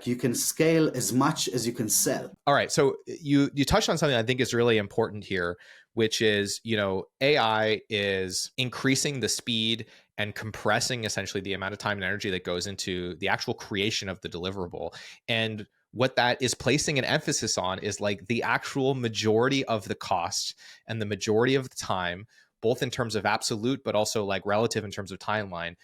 Like you can scale as much as you can sell. All right. So you touched on something I think is really important here, which is, AI is increasing the speed and compressing essentially the amount of time and energy that goes into the actual creation of the deliverable. And what that is placing an emphasis on is like the actual majority of the cost and the majority of the time, both in terms of absolute, but also like relative in terms of timeline.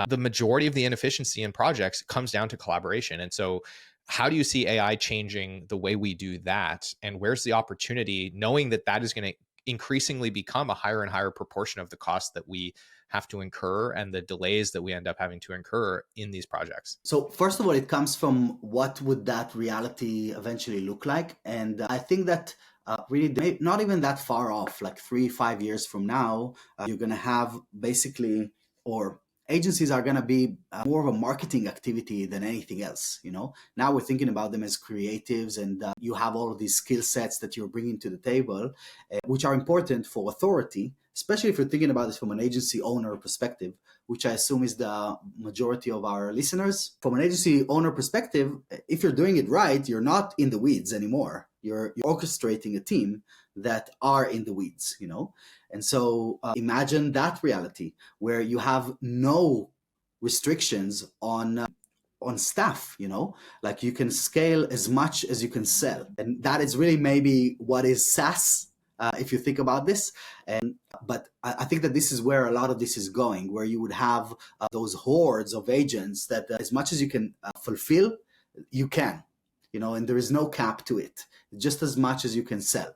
The majority of the inefficiency in projects comes down to collaboration. And so how do you see AI changing the way we do that? And where's the opportunity, knowing that that is going to increasingly become a higher and higher proportion of the cost that we have to incur and the delays that we end up having to incur in these projects? So first of all, it comes from what would that reality eventually look like? And I think that really not even that far off, like 3-5 years from now, you're going to have basically, or agencies are going to be more of a marketing activity than anything else. Now we're thinking about them as creatives, and you have all of these skill sets that you're bringing to the table, which are important for authority, especially if you're thinking about this from an agency owner perspective, which I assume is the majority of our listeners. From an agency owner perspective, if you're doing it right, you're not in the weeds anymore. You're orchestrating a team that are in the weeds, And so imagine that reality where you have no restrictions on staff, like you can scale as much as you can sell. And that is really maybe what is SaaS, if you think about this. But I think that this is where a lot of this is going, where you would have those hordes of agents that as much as you can fulfill, you can, and there is no cap to it, just as much as you can sell.